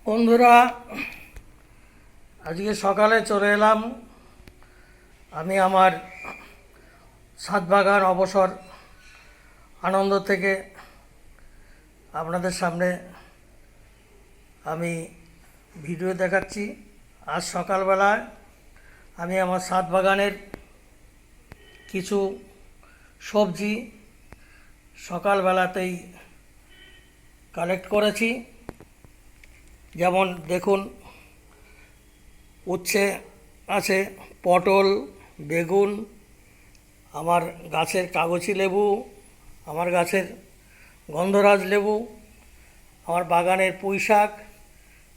বন্ধুরা, আজকে সকালে চলে এলাম আমি আমার ছাদ বাগান অবসর আনন্দ থেকে আপনাদের সামনে আমি ভিডিও দেখাচ্ছি। আজ সকালবেলায় আমি আমার ছাদ বাগানের কিছু সবজি সকালবেলাতেই কালেক্ট করেছি। যেমন দেখুন, উচ্ছে আছে, পটল, বেগুন, আমার গাছের কাগজি লেবু, আমার গাছের গন্ধরাজ লেবু, আমার বাগানের পুঁই শাক,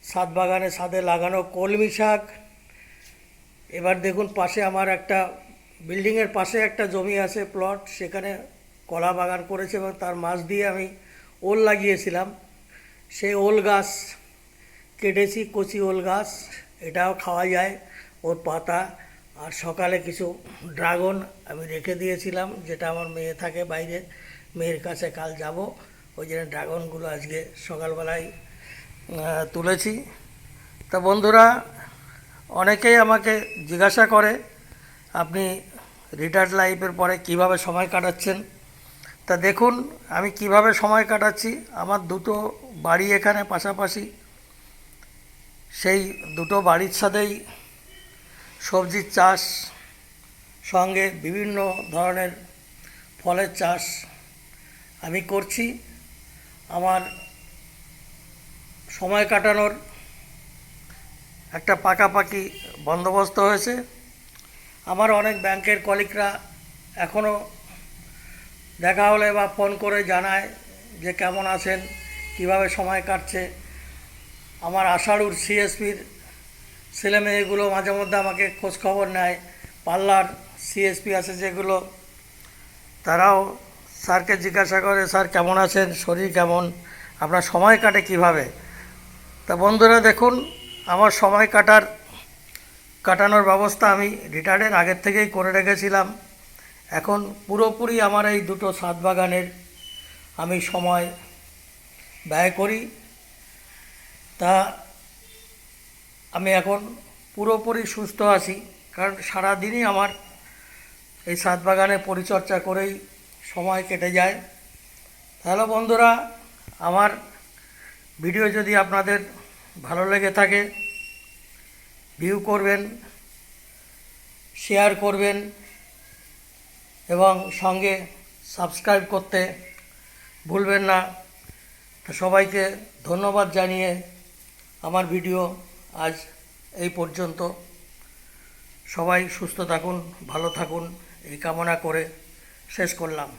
ছাদ বাগানের ছাদে লাগানো কলমি শাক। এবার দেখুন, পাশে আমার একটা বিল্ডিংয়ের পাশে একটা জমি আছে, প্লট, সেখানে কলা বাগান করেছে এবং তার মাঝ দিয়ে আমি ওল লাগিয়েছিলাম। সেই ওল গাছ কেটেছি, কচি ওল গাছ, এটাও খাওয়া যায়, ওর পাতা। আর সকালে কিছু ড্রাগন আমি রেখে দিয়েছিলাম, যেটা আমার মেয়ে থাকে বাইরে, মেয়ের কাছে কাল যাব, ওই জন্য ড্রাগনগুলো আজকে সকালবেলায় তুলেছি। তা বন্ধুরা, অনেকেই আমাকে জিজ্ঞাসা করে আপনি রিটায়ার্ড লাইফের পরে কিভাবে সময় কাটাচ্ছেন। তা দেখুন আমি কিভাবে সময় কাটাচ্ছি। আমার দুটো বাড়ি এখানে পাশাপাশি, সেই দুটো বাড়ির সাথেই সবজির চাষ, সঙ্গে বিভিন্ন ধরনের ফলের চাষ আমি করছি। আমার সময় কাটানোর একটা পাকাপাকি বন্দোবস্ত হয়েছে। আমার অনেক ব্যাংকের কলিগরা এখনও দেখা হলে বা ফোন করে জানায় যে কেমন আছেন, কিভাবে সময় কাটছে। আমার আষাঢ়ুর সিএসপির ছেলেমেয়েগুলো মাঝে মধ্যে আমাকে খোঁজখবর নেয়। পাল্লার সিএসপি আছে যেগুলো, তারাও স্যারকে জিজ্ঞাসা করে, স্যার কেমন আছেন, শরীর কেমন, আপনার সময় কাটে কিভাবে। তা বন্ধুরা দেখুন, আমার সময় কাটানোর ব্যবস্থা আমি রিটায়ার্ডের আগের থেকেই করে রেখেছিলাম। এখন পুরোপুরি আমার এই দুটো ছাদ বাগানের আমি সময় ব্যয় করি। তা আমি এখন পুরোপুরি সুস্থ আছি, কারণ সারাদিনই আমার এই ছাদ বাগানের পরিচর্যা করেই সময় কেটে যায়। তাহলে বন্ধুরা, আমার ভিডিও যদি আপনাদের ভালো লেগে থাকে, ভিউ করবেন, শেয়ার করবেন এবং সঙ্গে সাবস্ক্রাইব করতে ভুলবেন না। তো সবাইকে ধন্যবাদ জানিয়ে আমার ভিডিও আজ এই পর্যন্ত। সবাই সুস্থ থাকুন, ভালো থাকুন, এই কামনা করে শেষ করলাম।